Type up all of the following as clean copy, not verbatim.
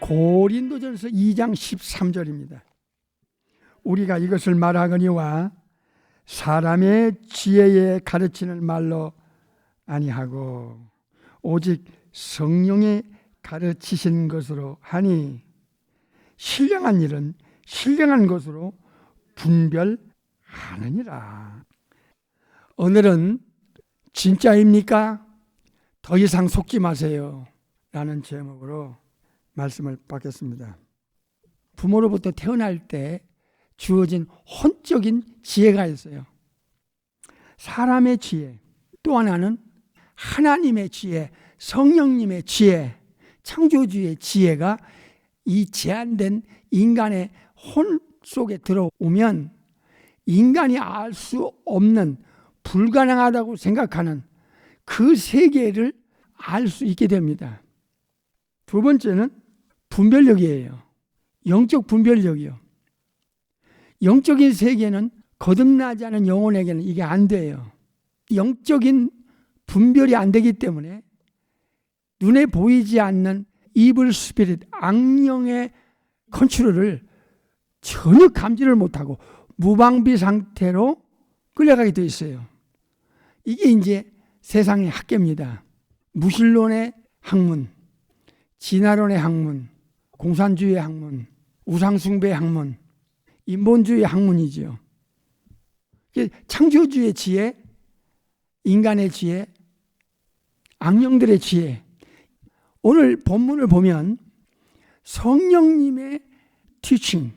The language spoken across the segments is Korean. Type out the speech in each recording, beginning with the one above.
고린도전서 2장 13절입니다. 우리가 이것을 말하거니와 사람의 지혜에 가르치는 말로 아니하고 오직 성령의 가르치신 것으로 하니 신령한 일은 신령한 것으로 분별하느니라. 오늘은 진짜입니까? 더 이상 속지 마세요 라는 제목으로 말씀을 받겠습니다. 부모로부터 태어날 때 주어진 혼적인 지혜가 있어요. 사람의 지혜, 또 하나는 하나님의 지혜, 성령님의 지혜, 창조주의 지혜가 이 제한된 인간의 혼 속에 들어오면 인간이 알 수 없는 불가능하다고 생각하는 그 세계를 알 수 있게 됩니다. 두 번째는 분별력이에요. 영적 분별력이요. 영적인 세계는 거듭나지 않은 영혼에게는 이게 안 돼요. 영적인 분별이 안 되기 때문에 눈에 보이지 않는 이블 스피릿, 악령의 컨트롤을 전혀 감지를 못하고 무방비 상태로 끌려가게 돼 있어요. 이게 이제 세상의 학계입니다. 무신론의 학문, 진화론의 학문, 공산주의의 학문, 우상숭배의 학문, 인본주의의 학문이지요. 창조주의 지혜, 인간의 지혜, 악령들의 지혜. 오늘 본문을 보면 성령님의 티칭,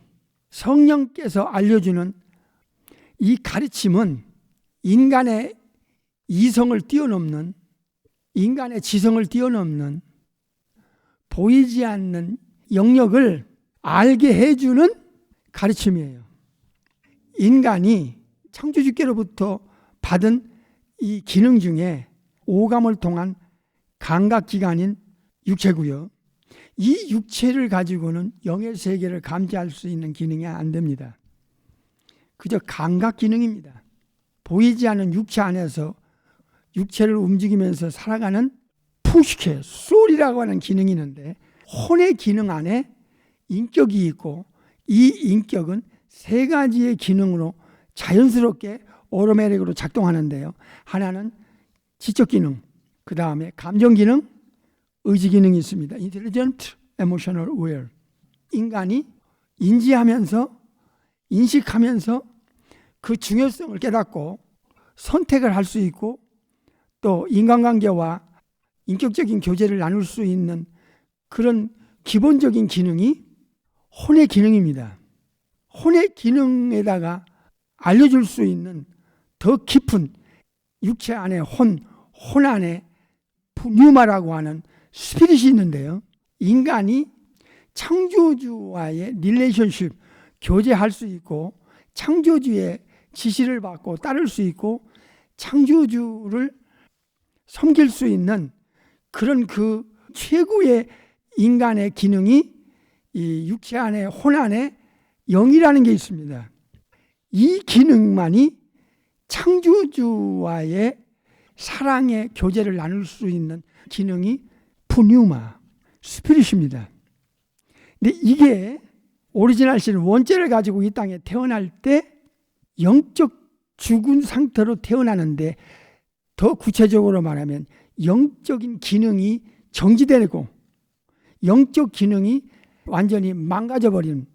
성령께서 알려주는 이 가르침은 인간의 이성을 뛰어넘는, 인간의 지성을 뛰어넘는, 보이지 않는 영역을 알게 해주는 가르침이에요. 인간이 창조주께로부터 받은 이 기능 중에 오감을 통한 감각기관인 육체고요. 이 육체를 가지고는 영의 세계를 감지할 수 있는 기능이 안 됩니다. 그저 감각 기능입니다. 보이지 않는 육체 안에서 육체를 움직이면서 살아가는 푸시케, 소울이라고 하는 기능이 있는데 혼의 기능 안에 인격이 있고 이 인격은 세 가지의 기능으로 자연스럽게 오토매틱으로 작동하는데요. 하나는 지적 기능, 그 다음에 감정 기능, 의지 기능이 있습니다. Intelligent, Emotional, Aware. 인간이 인지하면서 인식하면서 그 중요성을 깨닫고 선택을 할 수 있고 또 인간관계와 인격적인 교제를 나눌 수 있는 그런 기본적인 기능이 혼의 기능입니다. 혼의 기능에다가 알려줄 수 있는 더 깊은 육체 안에 혼 안에 뉴마라고 하는 스피릿이 있는데요. 인간이 창조주와의 릴레이션십, 교제할 수 있고 창조주의 지시를 받고 따를 수 있고 창조주를 섬길 수 있는 그런 그 최고의 인간의 기능이 이 육체 안에 혼 안에 영이라는 게 있습니다. 이 기능만이 창조주와의 사랑의 교제를 나눌 수 있는 기능이 푸뉴마, 스피릿입니다. 근데 이게 오리지널 신 원죄를 가지고 이 땅에 태어날 때 영적 죽은 상태로 태어나는데 더 구체적으로 말하면 영적인 기능이 정지되고 영적 기능이 완전히 망가져버린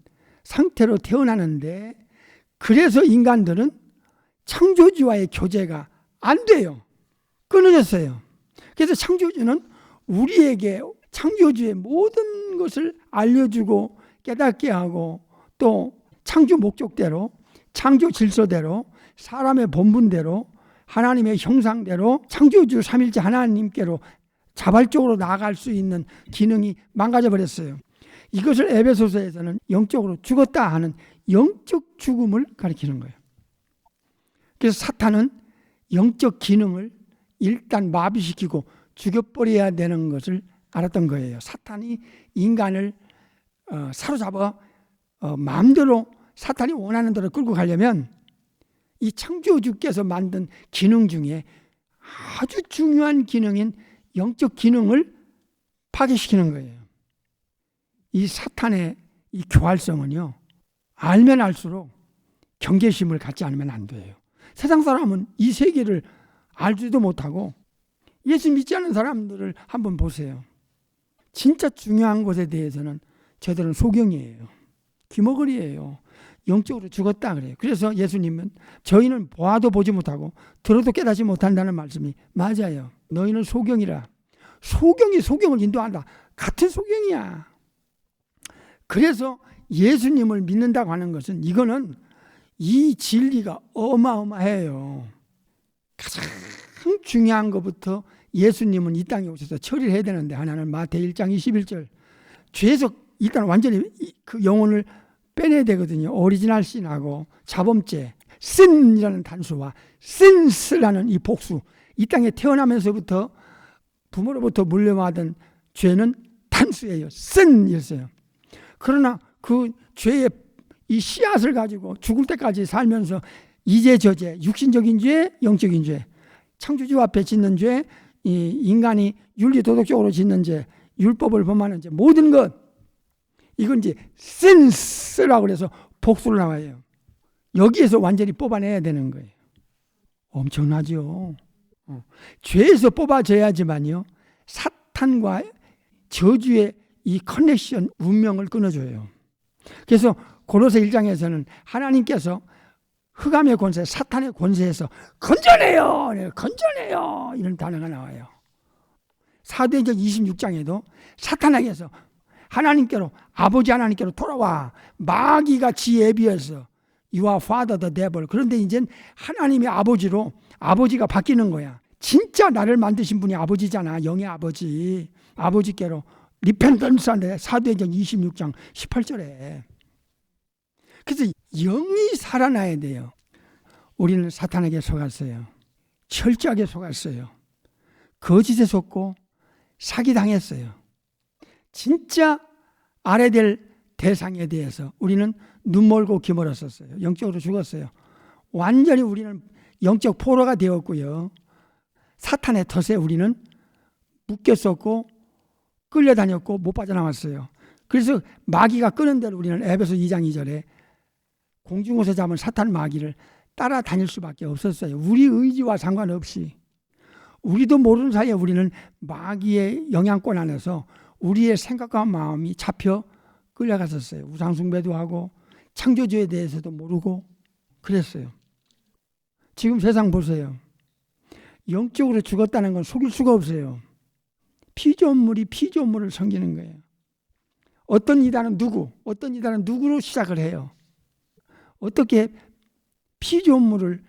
상태로 태어나는데 그래서 인간들은 창조주와의 교제가 안 돼요. 끊어졌어요. 그래서 창조주는 우리에게 창조주의 모든 것을 알려주고 깨닫게 하고 또 창조 목적대로 창조 질서대로 사람의 본분대로 하나님의 형상대로 창조주 삼일째 하나님께로 자발적으로 나아갈 수 있는 기능이 망가져 버렸어요. 이것을 에베소서에서는 영적으로 죽었다 하는 영적 죽음을 가리키는 거예요. 그래서 사탄은 영적 기능을 일단 마비시키고 죽여버려야 되는 것을 알았던 거예요. 사탄이 인간을 사로잡아 마음대로 사탄이 원하는 대로 끌고 가려면 이 창조주께서 만든 기능 중에 아주 중요한 기능인 영적 기능을 파괴시키는 거예요. 이 사탄의 이 교활성은요, 알면 알수록 경계심을 갖지 않으면 안 돼요. 세상 사람은 이 세계를 알지도 못하고 예수 믿지 않는 사람들을 한번 보세요. 진짜 중요한 것에 대해서는 저들은 소경이에요. 귀머거리예요. 영적으로 죽었다 그래요. 그래서 예수님은 저희는 보아도 보지 못하고 들어도 깨닫지 못한다는 말씀이 맞아요. 너희는 소경이라. 소경이 소경을 인도한다. 같은 소경이야. 그래서 예수님을 믿는다고 하는 것은 이거는 이 진리가 어마어마해요. 가장 중요한 것부터 예수님은 이 땅에 오셔서 처리를 해야 되는데, 하나는 마태 1장 21절 죄에서 일단 완전히 그 영혼을 빼내야 되거든요. 오리지널 신하고 자범죄, sin이라는 단수와 sins라는 이 복수, 이 땅에 태어나면서부터 부모로부터 물려받은 죄는 단수예요. sin이었어요. 그러나 그 죄의 이 씨앗을 가지고 죽을 때까지 살면서 이제 저죄, 육신적인 죄, 영적인 죄, 창조주 앞에 짓는 죄, 이 인간이 윤리도덕적으로 짓는 죄, 율법을 범하는 죄, 모든 것, 이건 이제 sin스라고 그래서 복수를 나와요. 여기에서 완전히 뽑아내야 되는 거예요. 엄청나죠. 죄에서 뽑아져야지만요, 사탄과 저주의 이 커넥션, 운명을 끊어줘요. 그래서 고로새 1장에서는 하나님께서 흑암의 권세, 사탄의 권세에서 건져내요, 건져내요, 이런 단어가 나와요. 사도행전 26장에도 사탄에게서 하나님께로, 아버지 하나님께로 돌아와. 마귀가 지혜에 비해서 You are father the devil. 그런데 이제 하나님의 아버지로, 아버지가 바뀌는 거야. 진짜 나를 만드신 분이 아버지잖아. 영의 아버지. 아버지께로 리펜던스한데, 사도행전 26장 18절에. 그래서 영이 살아나야 돼요. 우리는 사탄에게 속았어요. 철저하게 속았어요. 거짓에 속고 사기당했어요. 진짜 알아야 될 대상에 대해서 우리는 눈멀고 귀멀었었어요. 영적으로 죽었어요. 완전히 우리는 영적 포로가 되었고요. 사탄의 덫에 우리는 묶였었고 끌려다녔고 못 빠져나왔어요. 그래서 마귀가 끄는 대로 우리는 에베소 2장 2절에 공중에서 잡은 사탄 마귀를 따라다닐 수밖에 없었어요. 우리 의지와 상관없이. 우리도 모르는 사이에 우리는 마귀의 영향권 안에서 우리의 생각과 마음이 잡혀 끌려갔었어요. 우상숭배도 하고 창조주에 대해서도 모르고 그랬어요. 지금 세상 보세요. 영적으로 죽었다는 건 속일 수가 없어요. 피조물이 피조물을 섬기는 거예요. 어떤 이단은 누구로 시작을 해요. 어떻게 피조물을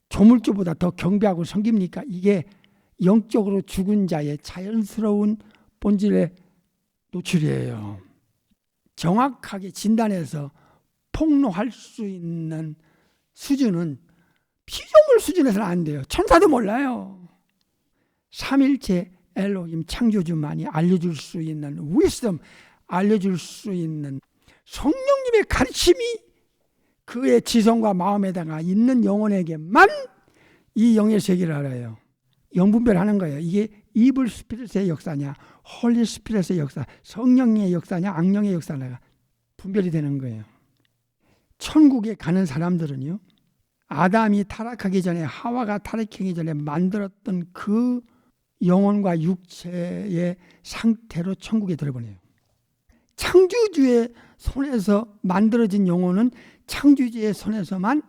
조물주보다 더 경배하고 섬깁니까? 이게 영적으로 죽은 자의 자연스러운 본질의 노출이에요. 정확하게 진단해서 폭로할 수 있는 수준은 피조물 수준에서는 안 돼요. 천사도 몰라요. 삼일체 엘로힘 창조주만이 알려줄 수 있는 위스덤, 알려줄 수 있는 성령님의 가르침이 그의 지성과 마음에다가 있는 영혼에게만 이 영의 세계를 알아요. 영분별하는 거예요. 이게 이블 스피릿의 역사냐, 홀리 스피릿의 역사, 성령의 역사냐, 악령의 역사냐 분별이 되는 거예요. 천국에 가는 사람들은요, 아담이 타락하기 전에, 하와가 타락하기 전에 만들었던 그 영혼과 육체의 상태로 천국에 들어보내요. 창조주의 손에서 만들어진 영혼은 창조주의 손에서만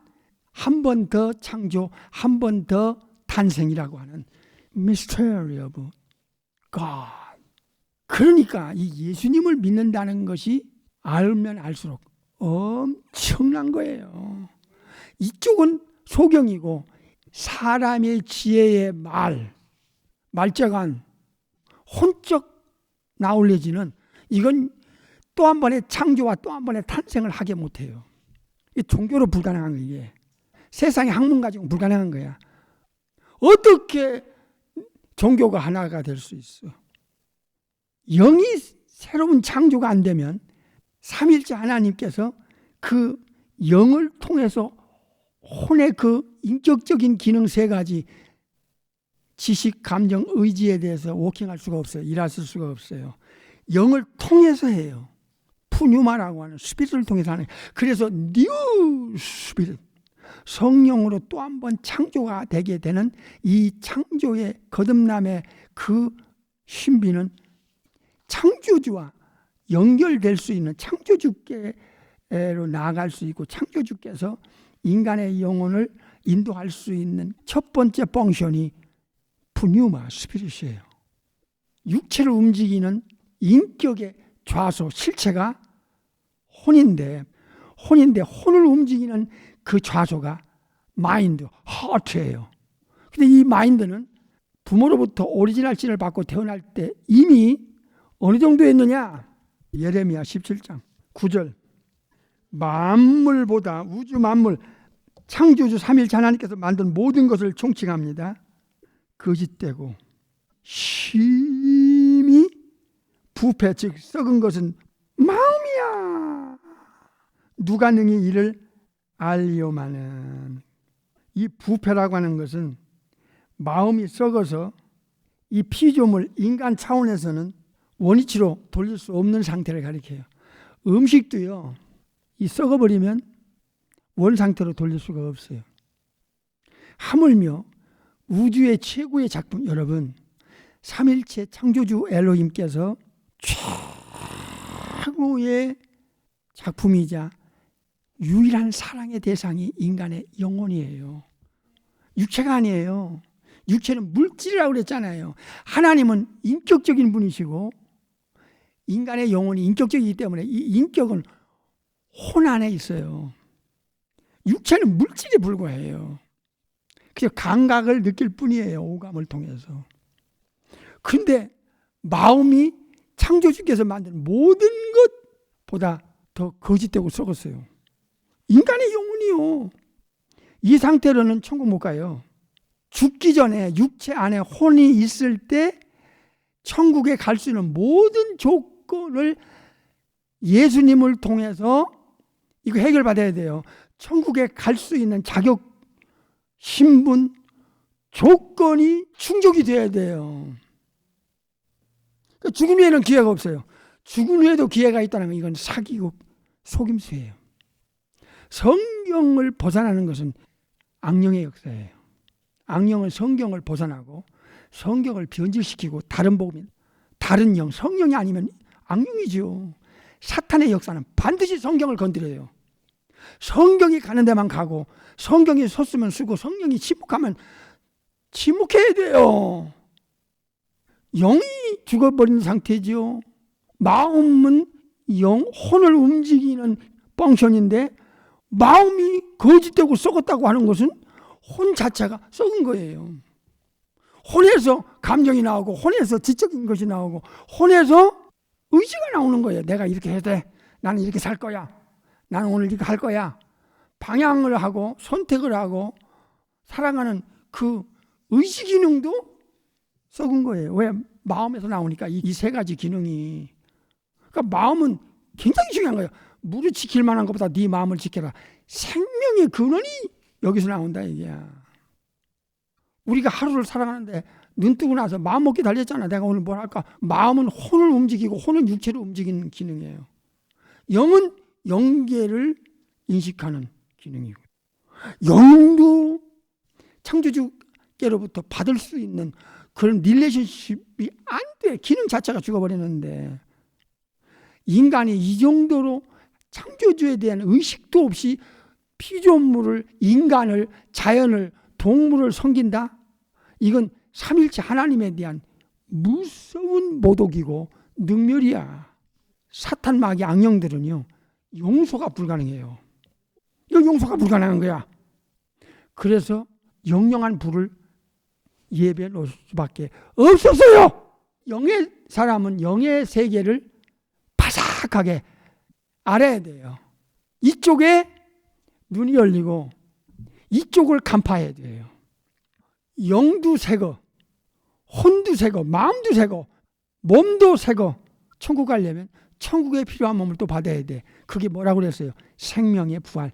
한 번 더 창조, 한 번 더 탄생이라고 하는 Mystery of God. 그러니까 이 예수님을 믿는다는 것이 알면 알수록 엄청난 거예요. 이쪽은 소경이고 사람의 지혜의 말재간 혼적 나올려지는, 이건 또 한 번의 창조와 또 한 번의 탄생을 하게 못해요. 이 종교로 불가능한 거예요. 이게 세상의 학문 가지고 불가능한 거야. 어떻게 종교가 하나가 될 수 있어? 영이 새로운 창조가 안 되면 삼일째 하나님께서 그 영을 통해서 혼의 그 인격적인 기능 세 가지, 지식, 감정, 의지에 대해서 워킹할 수가 없어요. 일하실 수가 없어요. 영을 통해서 해요. 푸뉴마라고 하는 스피릿을 통해서 하는, 그래서 뉴 스피릿, 성령으로 또 한 번 창조가 되게 되는 이 창조의 거듭남의 그 신비는 창조주와 연결될 수 있는, 창조주께로 나아갈 수 있고 창조주께서 인간의 영혼을 인도할 수 있는 첫 번째 펑션이 푸뉴마 스피릿이에요. 육체를 움직이는 인격의 좌소, 실체가 혼인데 혼을 움직이는 그 좌소가 마인드, 하트예요. 근데 이 마인드는 부모로부터 오리지널 씬을 받고 태어날 때 이미 어느 정도였느냐? 예레미야 17장 9절, 만물보다, 우주 만물, 창조주 삼일체 하나님께서 만든 모든 것을 총칭합니다. 거짓되고 심히 부패, 즉 썩은 것은 마음이야. 누가 능히 이를 알리오마는. 이 부패라고 하는 것은 마음이 썩어서 이 피조물, 인간 차원에서는 원위치로 돌릴 수 없는 상태를 가리켜요. 음식도요, 이 썩어버리면 원 상태로 돌릴 수가 없어요. 하물며 우주의 최고의 작품, 여러분, 삼일체 창조주 엘로힘께서 최고의 작품이자 유일한 사랑의 대상이 인간의 영혼이에요. 육체가 아니에요. 육체는 물질이라고 그랬잖아요. 하나님은 인격적인 분이시고 인간의 영혼이 인격적이기 때문에 이 인격은 혼 안에 있어요. 육체는 물질에 불과해요. 그래서 감각을 느낄 뿐이에요. 오감을 통해서. 근데 마음이 창조주께서 만든 모든 것보다 더 거짓되고 썩었어요. 인간의 영혼이요. 이 상태로는 천국 못 가요. 죽기 전에 육체 안에 혼이 있을 때 천국에 갈 수 있는 모든 조건을 예수님을 통해서 이거 해결받아야 돼요. 천국에 갈 수 있는 자격, 신분, 조건이 충족이 돼야 돼요. 죽은 후에는 기회가 없어요. 죽은 후에도 기회가 있다는 건 이건 사기고 속임수예요. 성경을 벗어나는 것은 악령의 역사예요. 악령은 성경을 벗어나고 성경을 변질시키고 다른 복음, 다른 영, 성령이 아니면 악령이죠. 사탄의 역사는 반드시 성경을 건드려요. 성경이 가는 데만 가고 성경이 섰으면 쓰고 성령이 침묵하면 침묵해야 돼요. 영이 죽어버린 상태죠. 마음은 혼을 움직이는 펑션인데 마음이 거짓되고 썩었다고 하는 것은 혼 자체가 썩은 거예요. 혼에서 감정이 나오고 혼에서 지적인 것이 나오고 혼에서 의지가 나오는 거예요. 내가 이렇게 해야 돼. 나는 이렇게 살 거야. 나는 오늘 이렇게 할 거야. 방향을 하고 선택을 하고 살아가는 그 의지 기능도 썩은 거예요. 왜? 마음에서 나오니까 이 세 가지 기능이. 그러니까 마음은 굉장히 중요한 거예요. 물을 지킬 만한 것보다 네 마음을 지켜라. 생명의 근원이 여기서 나온다 이게야. 우리가 하루를 살아가는데 눈 뜨고 나서 마음 먹기 달렸잖아. 내가 오늘 뭘 할까? 마음은 혼을 움직이고 혼은 육체를 움직이는 기능이에요. 영은 영계를 인식하는 기능이고 영도 창조주께로부터 받을 수 있는 그런 릴레이션십이 안 돼. 기능 자체가 죽어버리는데 인간이 이 정도로 창조주에 대한 의식도 없이 피조물을, 인간을, 자연을, 동물을 섬긴다? 이건 삼일체 하나님에 대한 무서운 모독이고 능멸이야. 사탄 마귀 악령들은요 용서가 불가능해요. 이거 용서가 불가능한 거야. 그래서 영영한 불을 예배에 놓을 수밖에 없었어요. 영의 사람은 영의 세계를 바삭하게 알아야 돼요. 이쪽에 눈이 열리고 이쪽을 간파해야 돼요. 영도 새거, 혼도 새거, 마음도 새거, 몸도 새거. 천국 가려면 천국에 필요한 몸을 또 받아야 돼. 그게 뭐라고 그랬어요? 생명의 부활,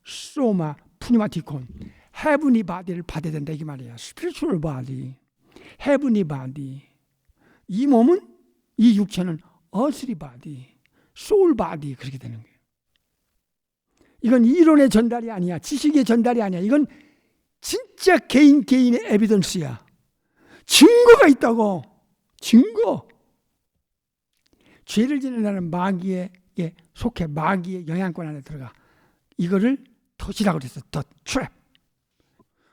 소마, 푸니마티콘, 헤브니 바디를 받아야 된다 이게 말이야. 스피리추얼 바디, 헤브니 바디. 이 몸은, 이 육체는 어스리 바디, 소울 바디 그렇게 되는 거예요. 이건 이론의 전달이 아니야. 지식의 전달이 아니야. 이건 진짜 개인의 에비던스야. 증거가 있다고. 증거. 죄를 지는 자는 마귀에 속해 마귀의 영향권 안에 들어가. 이거를 덫이라고 그랬어. 덫, 트랩.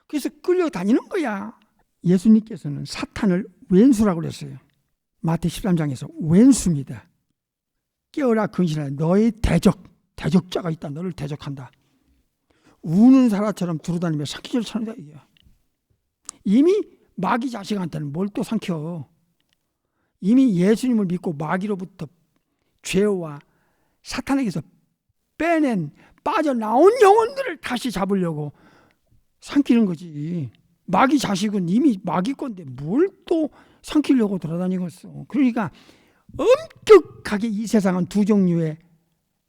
그래서 끌려다니는 거야. 예수님께서는 사탄을 왼수라고 그랬어요. 마태 13장에서 왼수입니다. 깨어라 근신하라. 너의 대적자가 있다. 너를 대적한다. 우는 사람처럼 두루다니며 삼키질 찾는다. 이게. 이미 마귀 자식한테는 뭘 또 삼켜. 이미 예수님을 믿고 마귀로부터 죄와 사탄에게서 빠져나온 영혼들을 다시 잡으려고 삼키는 거지. 마귀 자식은 이미 마귀 건데 뭘 또 삼키려고 돌아다니겠어. 그러니까 엄격하게 이 세상은 두 종류의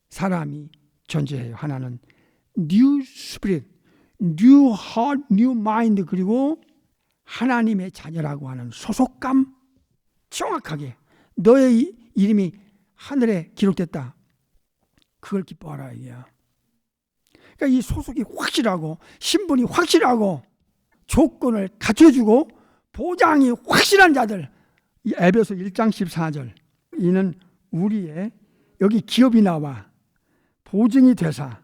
사람이 존재해요. 하나는 new spirit, new heart, new mind, 그리고 하나님의 자녀라고 하는 소속감. 정확하게 너의 이름이 하늘에 기록됐다. 그걸 기뻐하라 이게야. 그러니까 이 소속이 확실하고 신분이 확실하고 조건을 갖춰주고 보장이 확실한 자들. 이 에베소 1장 14절. 이는 우리의 여기 기업이 나와 보증이 되사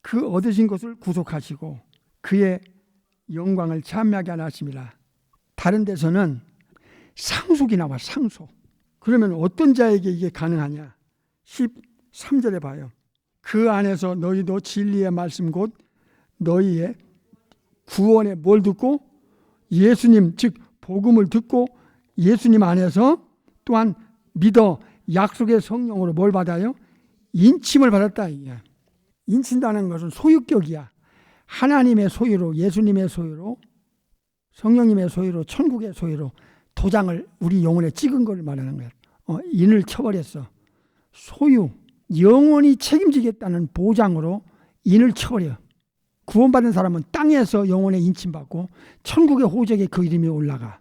그 얻으신 것을 구속하시고 그의 영광을 찬미하게 하려 하심이라. 다른 데서는 상속이 나와. 상속. 그러면 어떤 자에게 이게 가능하냐? 13절에 봐요. 그 안에서 너희도 진리의 말씀 곧 너희의 구원의 뭘 듣고 예수님 즉 복음을 듣고 예수님 안에서 또한 믿어 약속의 성령으로 뭘 받아요? 인침을 받았다. 인친다는 것은 소유격이야. 하나님의 소유로, 예수님의 소유로, 성령님의 소유로, 천국의 소유로 도장을 우리 영혼에 찍은 걸 말하는 거야. 인을 쳐버렸어. 소유, 영원히 책임지겠다는 보장으로 인을 쳐버려. 구원받은 사람은 땅에서 영혼에 인침받고 천국의 호적에 그 이름이 올라가.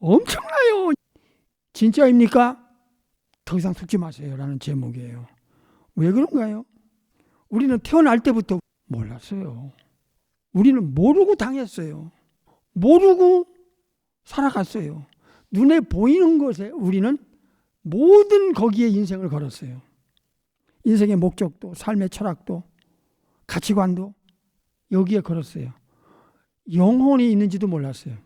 엄청나요. 진짜입니까? 더 이상 속지 마세요 라는 제목이에요. 왜 그런가요? 우리는 태어날 때부터 몰랐어요. 우리는 모르고 당했어요. 모르고 살아갔어요. 눈에 보이는 것에 우리는 모든 거기에 인생을 걸었어요. 인생의 목적도, 삶의 철학도, 가치관도 여기에 걸었어요. 영혼이 있는지도 몰랐어요.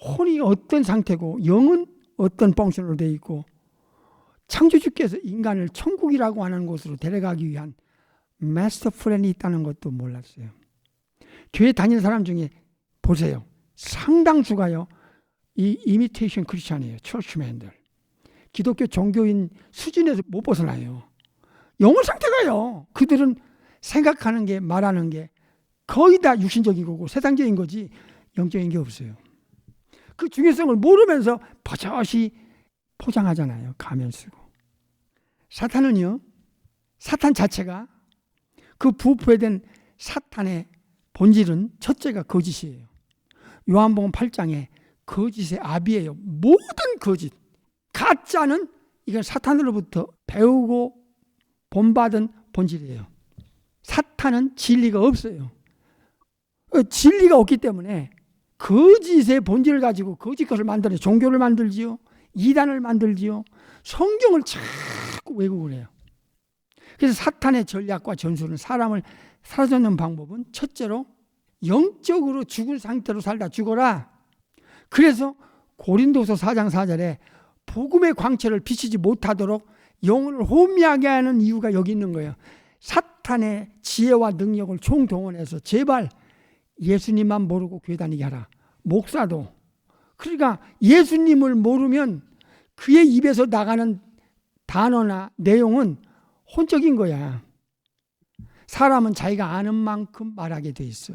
혼이 어떤 상태고 영은 어떤 펑션으로 되어 있고 창조주께서 인간을 천국이라고 하는 곳으로 데려가기 위한 마스터 플랜이 있다는 것도 몰랐어요. 교회 다니는 사람 중에 보세요. 상당수가요. 이 이미테이션 크리스찬이에요. 처치맨들. 기독교 종교인 수준에서 못 벗어나요. 영혼 상태가요. 그들은 생각하는 게 말하는 게 거의 다 육신적인 거고 세상적인 거지 영적인 게 없어요. 그 중요성을 모르면서 버젓이 포장하잖아요. 가면 쓰고. 사탄은요. 사탄 자체가 그 부패된 사탄의 본질은 첫째가 거짓이에요. 요한복음 8장에 거짓의 아비예요. 모든 거짓. 가짜는 이건 사탄으로부터 배우고 본받은 본질이에요. 사탄은 진리가 없어요. 진리가 없기 때문에 거짓의 본질을 가지고 거짓 것을 만들어요. 종교를 만들지요. 이단을 만들지요. 성경을 자꾸 왜곡을 해요. 그래서 사탄의 전략과 전술은 사람을 사로잡는 방법은 첫째로 영적으로 죽은 상태로 살다 죽어라. 그래서 고린도서 4장 4절에 복음의 광채를 비치지 못하도록 영혼을 혼미하게 하는 이유가 여기 있는 거예요. 사탄의 지혜와 능력을 총동원해서 제발 예수님만 모르고 교회 다니게 하라. 목사도. 그러니까 예수님을 모르면 그의 입에서 나가는 단어나 내용은 혼적인 거야. 사람은 자기가 아는 만큼 말하게 돼 있어.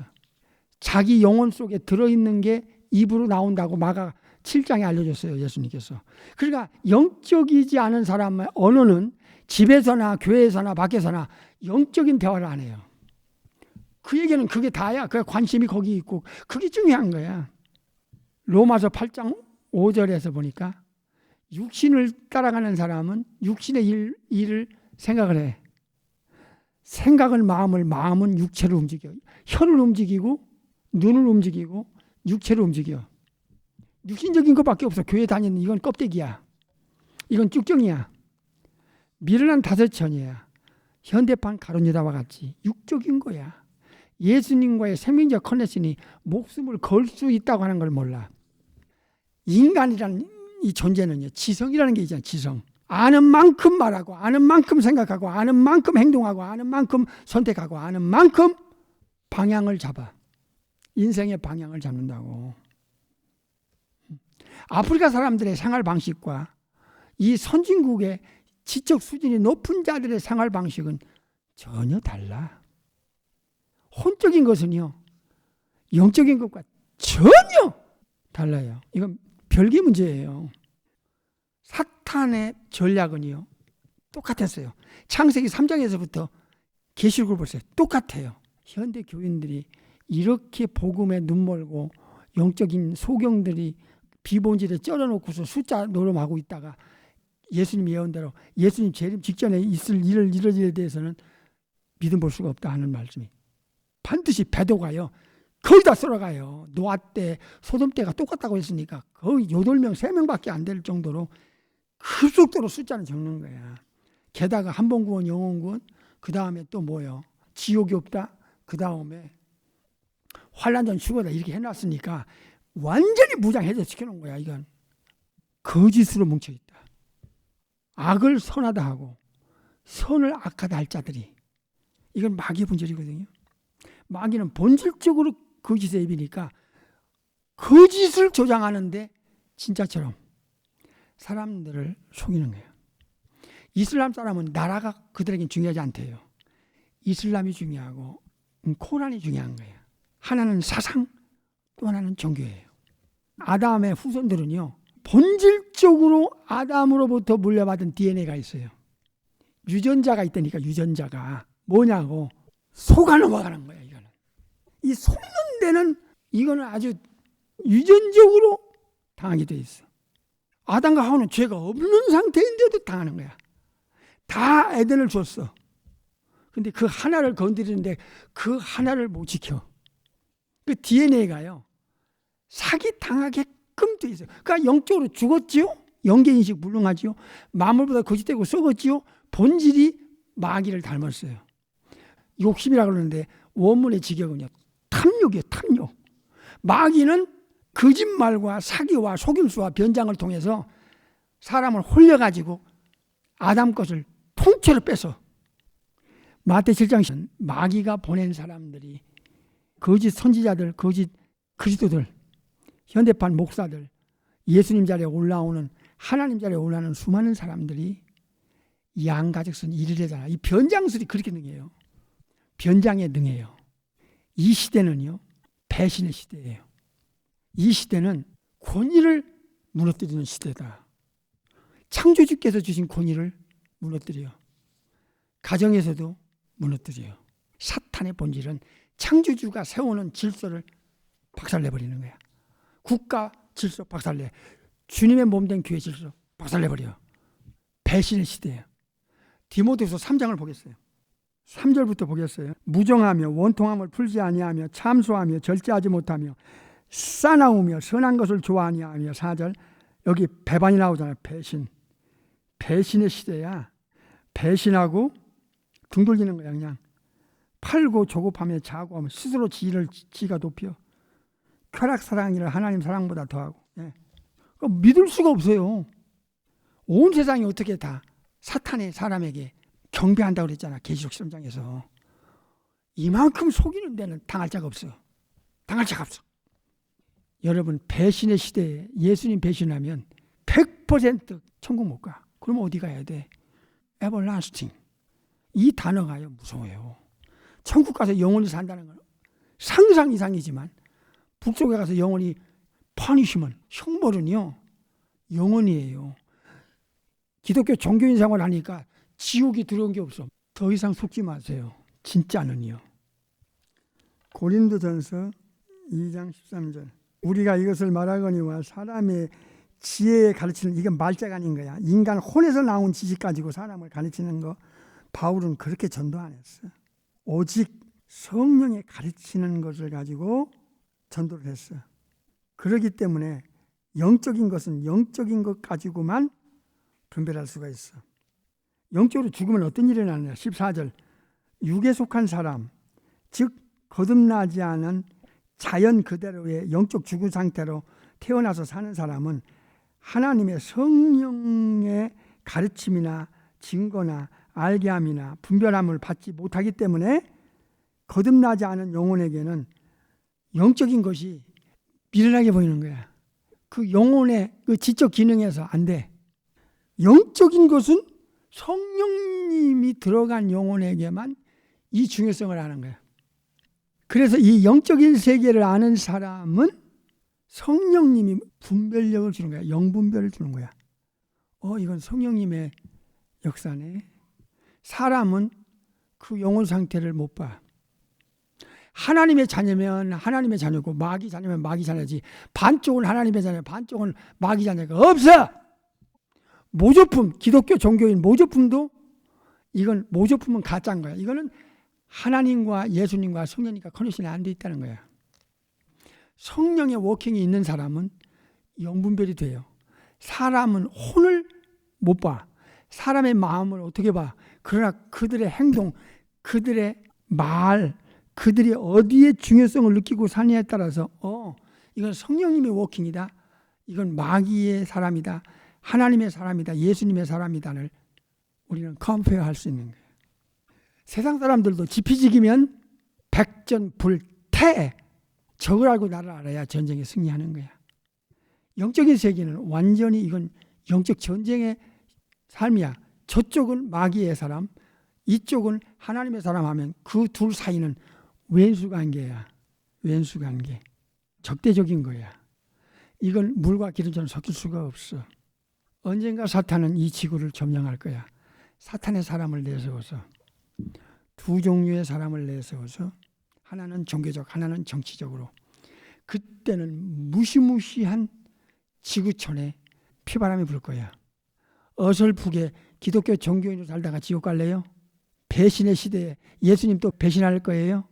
자기 영혼 속에 들어있는 게 입으로 나온다고 마가 7장에 알려줬어요. 예수님께서. 그러니까 영적이지 않은 사람의 언어는 집에서나 교회에서나 밖에서나 영적인 대화를 안 해요. 그에게는 그게 다야. 그 관심이 거기 있고 그게 중요한 거야. 로마서 8장 5절에서 보니까 육신을 따라가는 사람은 육신의 일을 생각을 해. 생각은 마음은 육체를 움직여. 혀를 움직이고 눈을 움직이고 육체를 움직여. 육신적인 것밖에 없어. 교회 다니는 이건 껍데기야. 이건 쭉정이야. 미련한 다섯천이야. 현대판 가룟유다와 같이 육적인 거야. 예수님과의 생명적 커넥션이 목숨을 걸 수 있다고 하는 걸 몰라. 인간이라는 이 존재는요, 지성이라는 게 있잖아요. 지성. 아는 만큼 말하고, 아는 만큼 생각하고, 아는 만큼 행동하고, 아는 만큼 선택하고, 아는 만큼 방향을 잡아. 인생의 방향을 잡는다고. 아프리카 사람들의 생활 방식과 이 선진국의 지적 수준이 높은 자들의 생활 방식은 전혀 달라. 혼적인 것은요, 영적인 것과 전혀 달라요. 이건 별개 문제예요. 사탄의 전략은요, 똑같았어요. 창세기 3장에서부터 계시록을 보세요. 똑같아요. 현대 교인들이 이렇게 복음에 눈멀고 영적인 소경들이 비본질에 쩔어놓고서 숫자 노름하고 있다가 예수님 예언대로 예수님 재림 직전에 있을 일에 대해서는 믿음 볼 수가 없다 하는 말씀이 반드시 배도가요. 거의 다 썰어가요. 노아 때, 소돔 때가 똑같다고 했으니까 거의 8명, 3명밖에 안 될 정도로 급속도로 숫자는 적는 거야. 게다가 한 번 구원, 영원 구원, 그 다음에 또 뭐요? 지옥이 없다. 그 다음에 환난전 죽어다 이렇게 해놨으니까 완전히 무장해제 시켜놓은 거야. 이건 거짓으로 뭉쳐있다. 악을 선하다 하고 선을 악하다 할 자들이, 이건 마귀의 본질이거든요. 마귀는 본질적으로 거짓의 입이니까 거짓을 조장하는데 진짜처럼 사람들을 속이는 거예요. 이슬람 사람은 나라가 그들에겐 중요하지 않대요. 이슬람이 중요하고 코란이 중요한 거예요. 하나는 사상, 또 하나는 종교예요. 아담의 후손들은요, 본질적으로 아담으로부터 물려받은 DNA가 있어요. 유전자가 있다니까. 유전자가 뭐냐고 속아 넘어가는 거야. 이거는 이 속는 데는 이거는 아주 유전적으로 당하게 돼 있어. 아담과 하와는 죄가 없는 상태인데도 당하는 거야. 다 에덴을 줬어. 근데 그 하나를 건드리는데 그 하나를 못 지켜. 그 DNA가요, 사기 당하게끔 돼 있어요. 그러니까 영적으로 죽었지요. 영계인식 물렁하지요. 만물보다 거짓되고 썩었지요. 본질이 마귀를 닮았어요. 욕심이라고 그러는데 원문의 직역은요, 탐욕이에요. 탐욕. 마귀는 거짓말과 사기와 속임수와 변장을 통해서 사람을 홀려가지고 아담 것을 통째로 뺏어. 마태 7장 마귀가 보낸 사람들이 거짓 선지자들, 거짓 그리스도들, 현대판 목사들, 예수님 자리에 올라오는, 하나님 자리에 올라오는 수많은 사람들이 양가적선 이르래잖아. 이 변장술이 그렇게 능해요. 변장에 능해요. 이 시대는요, 배신의 시대예요. 이 시대는 권위를 무너뜨리는 시대다. 창조주께서 주신 권위를 무너뜨려요. 가정에서도 무너뜨려요. 사탄의 본질은 창조주가 세우는 질서를 박살내버리는 거야. 국가 질서 박살내. 주님의 몸된 교회 질서 박살내버려요. 배신의 시대예요. 디모데후서 3장을 보겠어요. 3절부터 보겠어요. 무정하며 원통함을 풀지 아니하며 참소하며 절제하지 못하며 싸나우며 선한 것을 좋아하니 하며 4절. 여기 배반이 나오잖아요. 배신. 배신의 시대야. 배신하고 등 돌리는 거야. 그냥 팔고 조급하며 자고하며 스스로 지가 높여 쾌락 사랑이를 하나님 사랑보다 더하고. 예. 믿을 수가 없어요. 온 세상이 어떻게 다 사탄의 사람에게 경배한다고 그랬잖아. 계시록 13장에서. 이만큼 속이는 데는 당할 자가 없어. 당할 자가 없어. 여러분, 배신의 시대에 예수님 배신하면 100% 천국 못 가. 그러면 어디 가야 돼? everlasting. 이 단어가요, 무서워요. 천국 가서 영원히 산다는 건 상상 이상이지만 북쪽에 가서 영원히 punishment, 형벌은요, 영원이에요. 기독교 종교인 생활 하니까 지옥이 들어온 게 없어. 더 이상 속지 마세요. 진짜는요. 고린도전서 2장 13절. 우리가 이것을 말하거니와 사람의 지혜에 가르치는, 이건 말자가 아닌 거야. 인간 혼에서 나온 지식 가지고 사람을 가르치는 거 바울은 그렇게 전도 안 했어요. 오직 성령의 가르치는 것을 가지고 전도를 했어요. 그렇기 때문에 영적인 것은 영적인 것 가지고만 분별할 수가 있어. 영적으로 죽으면 어떤 일이 일어나냐. 14절 육에 속한 사람, 즉 거듭나지 않은 자연 그대로의 영적 죽은 상태로 태어나서 사는 사람은 하나님의 성령의 가르침이나 증거나 알게함이나 분별함을 받지 못하기 때문에 거듭나지 않은 영혼에게는 영적인 것이 미련하게 보이는 거야. 그 영혼의 그 지적 기능에서 안 돼. 영적인 것은 성령님이 들어간 영혼에게만 이 중요성을 아는 거야. 그래서 이 영적인 세계를 아는 사람은 성령님이 분별력을 주는 거야. 영분별을 주는 거야. 이건 성령님의 역사네. 사람은 그 영혼 상태를 못 봐. 하나님의 자녀면 하나님의 자녀고 마귀 자녀면 마귀 자녀지, 반쪽은 하나님의 자녀 반쪽은 마귀 자녀가 없어. 모조품, 기독교 종교인 모조품도 이건 모조품은 가짜인 거야. 이거는 하나님과 예수님과 성령님과 커넥션이 안 돼 있다는 거야. 성령의 워킹이 있는 사람은 영분별이 돼요. 사람은 혼을 못 봐. 사람의 마음을 어떻게 봐. 그러나 그들의 행동, 그들의 말, 그들이 어디에 중요성을 느끼고 사느냐에 따라서 이건 성령님의 워킹이다. 이건 마귀의 사람이다. 하나님의 사람이다. 예수님의 사람이다를 우리는 컴페어할 수 있는 거예요. 세상 사람들도 지피지기면 백전불태, 적을 알고 나를 알아야 전쟁에 승리하는 거야. 영적인 세계는 완전히 이건 영적 전쟁의 삶이야. 저쪽은 마귀의 사람, 이쪽은 하나님의 사람 하면 그 둘 사이는 왼수관계야. 왼수관계. 적대적인 거야. 이건 물과 기름처럼 섞일 수가 없어. 언젠가 사탄은 이 지구를 점령할 거야. 사탄의 사람을 내세워서, 두 종류의 사람을 내세워서, 하나는 종교적, 하나는 정치적으로. 그때는 무시무시한 지구촌에 피바람이 불 거야. 어설프게 기독교 종교인으로 살다가 지옥 갈래요? 배신의 시대에 예수님 또 배신할 거예요?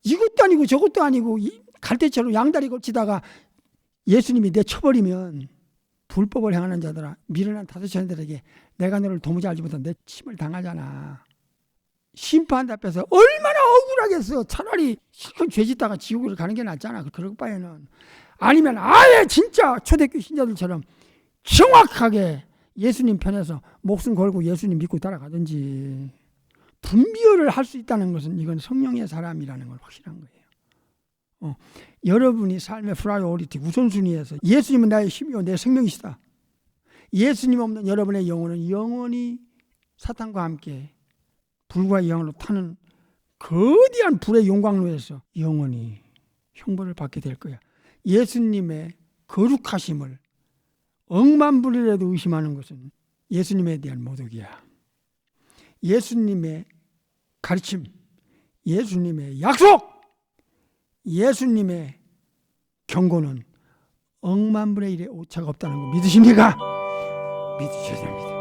이것도 아니고 저것도 아니고 갈대처럼 양다리 걸치다가 예수님이 내쳐버리면 불법을 행하는 자들아, 미련한 다섯천들에게 내가 너를 도무지 알지 못한 내 침을 당하잖아. 심판 앞에서 얼마나 억울하겠어. 차라리 실컷 죄 짓다가 지옥으로 가는 게 낫잖아. 그럴 바에는. 아니면 아예 진짜 초대교회 신자들처럼 정확하게 예수님 편에서 목숨 걸고 예수님 믿고 따라가든지. 분별을 할 수 있다는 것은 이건 성령의 사람이라는 걸 확실한 거예요. 여러분이 삶의 프라이오리티 우선순위에서 예수님은 나의 힘이요 내 생명이시다. 예수님 없는 여러분의 영혼은 영원히 사탄과 함께 불과 영으로 타는 거대한 불의 용광로에서 영원히 형벌을 받게 될 거야. 예수님의 거룩하심을 억만불이라도 의심하는 것은 예수님에 대한 모독이야. 예수님의 가르침, 예수님의 약속, 예수님의 경고는 억만분의 1의 오차가 없다는 거 믿으십니까? 믿으셔야 됩니다.